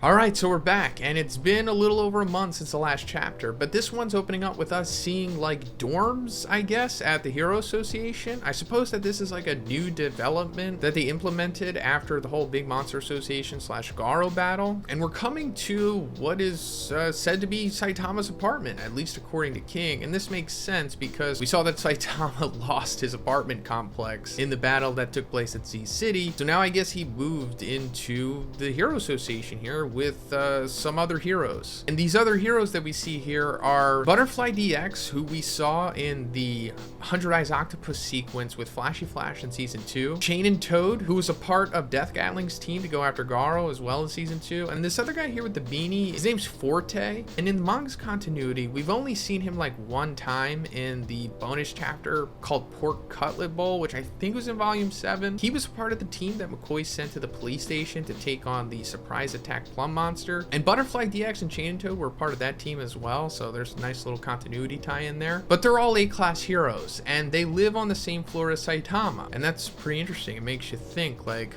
Alright, so we're back, and it's been a little over a month since the last chapter, but this one's opening up with us seeing, like, dorms, I guess, at the Hero Association. I suppose that this is, like, a new development that they implemented after the whole Big Monster Association / Garo battle, and we're coming to what is said to be Saitama's apartment, at least according to King, and this makes sense because we saw that Saitama lost his apartment complex in the battle that took place at Z City, so now I guess he moved into the Hero Association here with some other heroes. And these other heroes that we see here are Butterfly DX, who we saw in the 100 Eyes Octopus sequence with Flashy Flash in Season 2. Chain and Toad, who was a part of Death Gatling's team to go after Garo as well in Season 2. And this other guy here with the beanie, his name's Forte. And in the manga's continuity, we've only seen him like one time in the bonus chapter called Pork Cutlet Bowl, which I think was in Volume 7. He was a part of the team that McCoy sent to the police station to take on the surprise attack Plum Monster, and Butterfly DX and Chain and Toad were part of that team as well, so there's a nice little continuity tie in there. But they're all A-class heroes, and they live on the same floor as Saitama, and that's pretty interesting. It makes you think, like,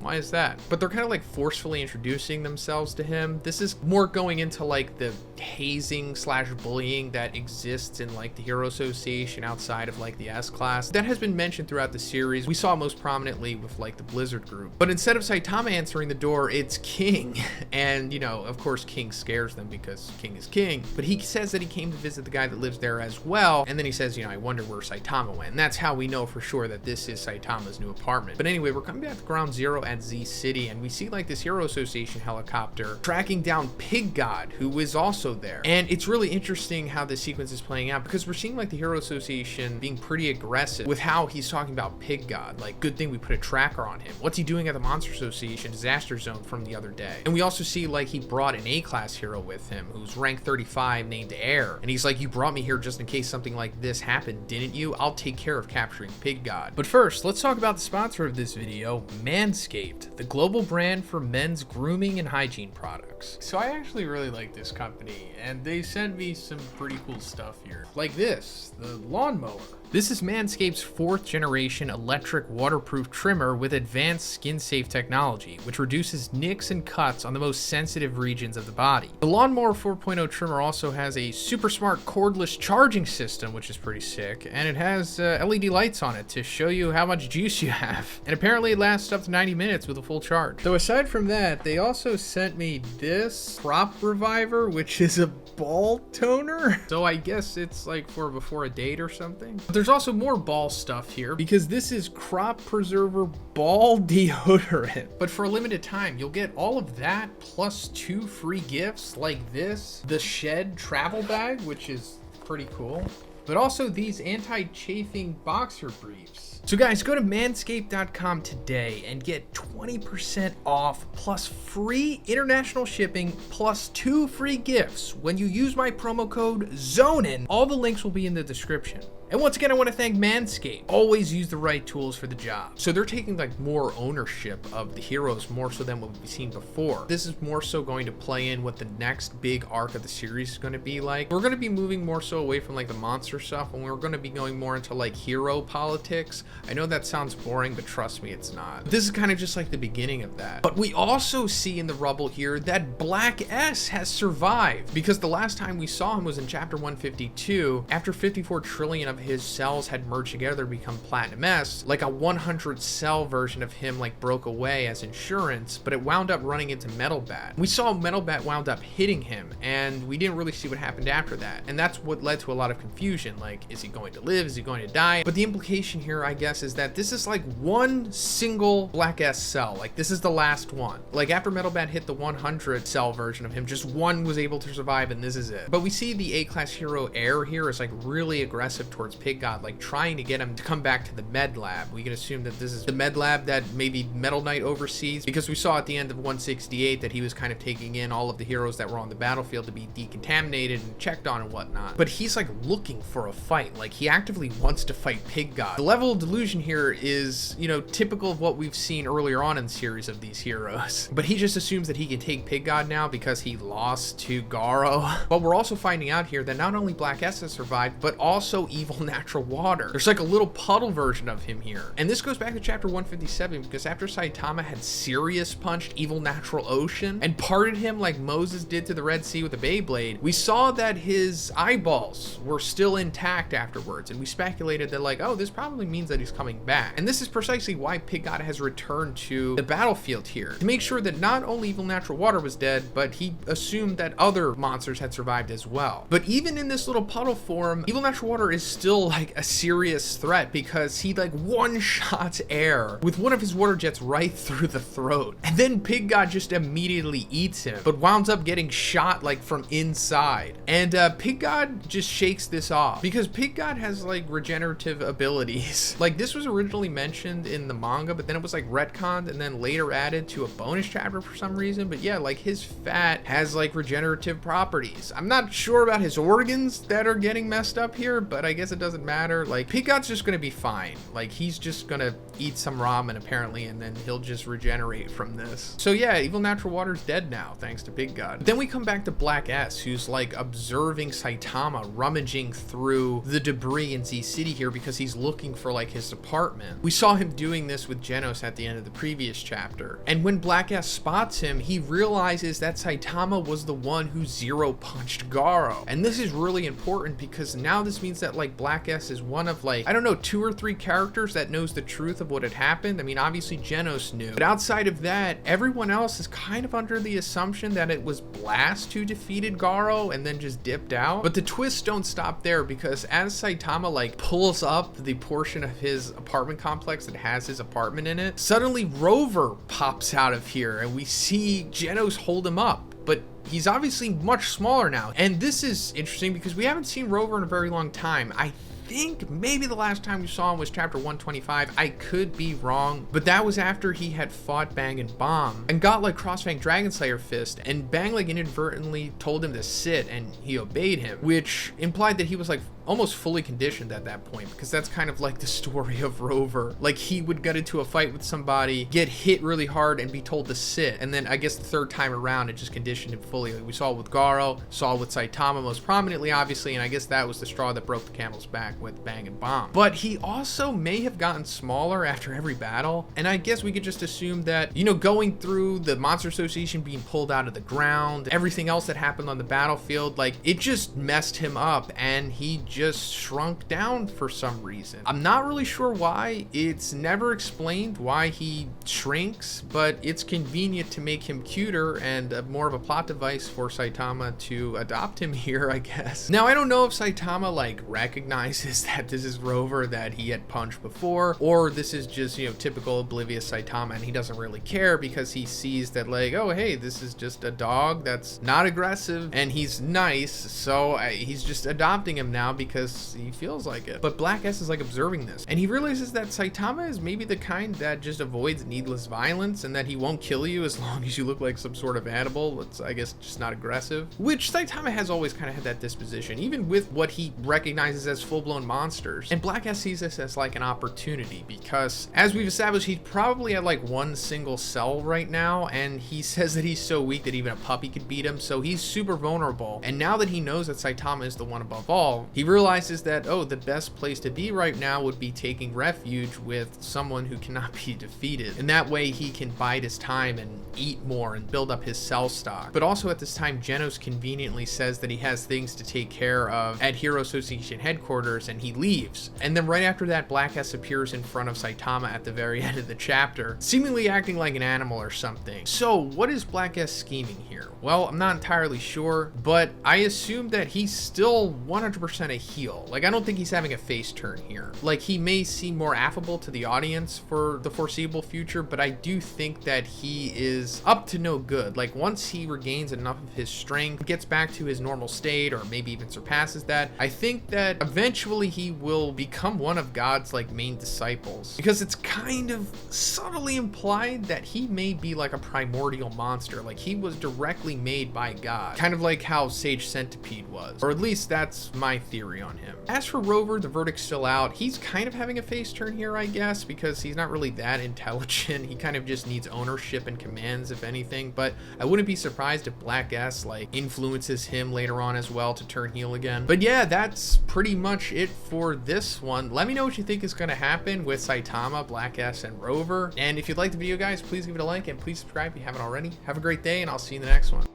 why is that? But they're kind of like forcefully introducing themselves to him. This is more going into like the hazing / bullying that exists in like the Hero Association outside of like the S-class. That has been mentioned throughout the series. We saw it most prominently with like the Blizzard group. But instead of Saitama answering the door, it's King. And, you know, of course, King scares them because King is King. But he says that he came to visit the guy that lives there as well. And then he says, you know, I wonder where Saitama went. And that's how we know for sure that this is Saitama's new apartment. But anyway, we're coming back to Ground Zero at Z City. And we see like this Hero Association helicopter tracking down Pig God, who is also there. And it's really interesting how this sequence is playing out because we're seeing like the Hero Association being pretty aggressive with how he's talking about Pig God. Like, good thing we put a tracker on him. What's he doing at the Monster Association Disaster Zone from the other day? And we also see like he brought an A-class hero with him who's rank 35 named Air, and he's like, you brought me here just in case something like this happened, didn't you? I'll take care of capturing Pig God. But first, let's talk about the sponsor of this video, Manscaped, the global brand for men's grooming and hygiene products. So I actually really like this company, and they sent me some pretty cool stuff here, like this, the lawnmower. This is Manscaped's 4th generation electric waterproof trimmer with advanced skin-safe technology, which reduces nicks and cuts on the most sensitive regions of the body. The Lawnmower 4.0 trimmer also has a super smart cordless charging system, which is pretty sick, and it has LED lights on it to show you how much juice you have. And apparently it lasts up to 90 minutes with a full charge. So aside from that, they also sent me this Crop Reviver, which is a ball toner. So I guess it's like for before a date or something. But there's also more ball stuff here because this is Crop Preserver Ball Deodorant. But for a limited time, you'll get all of that plus 2 free gifts like this, the Shed travel bag, which is pretty cool, but also these anti-chafing boxer briefs. So guys, go to manscaped.com today and get 20% off plus free international shipping plus 2 free gifts when you use my promo code Zhoniin. All the links will be in the description. And once again, I want to thank Manscaped. Always use the right tools for the job. So they're taking like more ownership of the heroes, more so than what we've seen before. This is more so going to play in what the next big arc of the series is going to be like. We're going to be moving more so away from like the monster stuff, and we're going to be going more into like hero politics. I know that sounds boring, but trust me, it's not. This is kind of just like the beginning of that. But we also see in the rubble here that Black S has survived, because the last time we saw him was in chapter 152, after 54 trillion of his cells had merged together to become Platinum S. Like a 100 cell version of him like broke away as insurance, but it wound up running into Metal Bat. We saw Metal Bat wound up hitting him, and we didn't really see what happened after that. And that's what led to a lot of confusion. Like, is he going to live? Is he going to die? But the implication here, I guess, is that this is like one single Black S cell. Like, this is the last one. Like, after Metal Bat hit the 100 cell version of him, just one was able to survive, and this is it. But we see the A-class hero Air here is like really aggressive towards Pig God, like trying to get him to come back to the med lab. We can assume that this is the med lab that maybe Metal Knight oversees, because we saw at the end of 168 that he was kind of taking in all of the heroes that were on the battlefield to be decontaminated and checked on and whatnot. But he's like looking for a fight. Like, he actively wants to fight Pig God. The level of delusion here is, you know, typical of what we've seen earlier on in the series of these heroes. But he just assumes that he can take Pig God now because he lost to Garo. But we're also finding out here that not only Black S has survived, but also Evil evil natural water. There's like a little puddle version of him here. And this goes back to chapter 157, because after Saitama had Sirius punched evil natural ocean and parted him like Moses did to the Red Sea with a Beyblade, we saw that his eyeballs were still intact afterwards, and we speculated that like, oh, this probably means that he's coming back. And this is precisely why Pig God has returned to the battlefield here, to make sure that not only evil natural water was dead, but he assumed that other monsters had survived as well. But even in this little puddle form, evil natural water is still like a serious threat, because he like one-shots air with one of his water jets right through the throat. And then Pig God just immediately eats him, but wounds up getting shot like from inside. And Pig God just shakes this off, because Pig God has like regenerative abilities. Like this was originally mentioned in the manga, but then it was like retconned and then later added to a bonus chapter for some reason. But yeah, like his fat has like regenerative properties. I'm not sure about his organs that are getting messed up here, but I guess it doesn't matter. Like Pig God's just gonna be fine. Like he's just gonna eat some ramen apparently, and then he'll just regenerate from this. So yeah, evil natural water's dead now thanks to Pig God. Then we come back to Black S, who's like observing Saitama rummaging through the debris in Z City here, because he's looking for like his apartment. We saw him doing this with Genos at the end of the previous chapter. And when Black S spots him, he realizes that Saitama was the one who zero punched Garo. And this is really important, because now this means that like Black S is one of like, I don't know, 2 or 3 characters that knows the truth of what had happened. I mean, obviously Genos knew, but outside of that, everyone else is kind of under the assumption that it was Blast who defeated Garo and then just dipped out. But the twists don't stop there, because as Saitama like pulls up the portion of his apartment complex that has his apartment in it, suddenly Rover pops out of here and we see Genos hold him up. But he's obviously much smaller now. And this is interesting because we haven't seen Rover in a very long time. I think maybe the last time we saw him was chapter 125. I could be wrong, but that was after he had fought Bang and Bomb and got like Crossfang Dragon Slayer Fist, and Bang like inadvertently told him to sit and he obeyed him, which implied that he was like almost fully conditioned at that point, because that's kind of like the story of Rover. Like he would get into a fight with somebody, get hit really hard and be told to sit, and then I guess the third time around it just conditioned him fully. Like we saw it with Garo, saw it with Saitama most prominently obviously, and I guess that was the straw that broke the camel's back with Bang and Bomb. But he also may have gotten smaller after every battle, and I guess we could just assume that, you know, going through the Monster Association being pulled out of the ground, everything else that happened on the battlefield, like it just messed him up and he just shrunk down for some reason. I'm not really sure why. It's never explained why he shrinks, but it's convenient to make him cuter and more of a plot device for Saitama to adopt him here, I guess. Now, I don't know if Saitama like recognizes that this is Rover that he had punched before, or this is just, you know, typical oblivious Saitama and he doesn't really care because he sees that like, oh hey, this is just a dog that's not aggressive and he's nice, so he's just adopting him now because he feels like it. But Black S is like observing this, and he realizes that Saitama is maybe the kind that just avoids needless violence, and that he won't kill you as long as you look like some sort of animal. It's, I guess, just not aggressive, which Saitama has always kind of had that disposition, even with what he recognizes as full-blown monsters. And Black S sees this as like an opportunity, because as we've established, he's probably at like one single cell right now, and he says that he's so weak that even a puppy could beat him, so he's super vulnerable. And now that he knows that Saitama is the one above all, he realizes that, oh, the best place to be right now would be taking refuge with someone who cannot be defeated. And that way he can bide his time and eat more and build up his cell stock. But also at this time, Genos conveniently says that he has things to take care of at Hero Association headquarters, and he leaves. And then right after that, Black S appears in front of Saitama at the very end of the chapter, seemingly acting like an animal or something. So what is Black S scheming here? Well, I'm not entirely sure, but I assume that he's still 100% a heel. Like, I don't think he's having a face turn here. Like, he may seem more affable to the audience for the foreseeable future, but I do think that he is up to no good. Like, once he regains enough of his strength, gets back to his normal state, or maybe even surpasses that, I think that eventually he will become one of God's like main disciples, because it's kind of subtly implied that he may be like a primordial monster. Like, he was directly made by God, kind of like how Sage Centipede was, or at least that's my theory on him. As for Rover, the verdict's still out. He's kind of having a face turn here, I guess, because he's not really that intelligent. He kind of just needs ownership and commands, if anything, but I wouldn't be surprised if Black S like influences him later on as well to turn heel again. But yeah, that's pretty much it for this one. Let me know what you think is going to happen with Saitama, Black S, and Rover. And if you liked the video, guys, please give it a like and please subscribe if you haven't already. Have a great day, and I'll see you in the next one.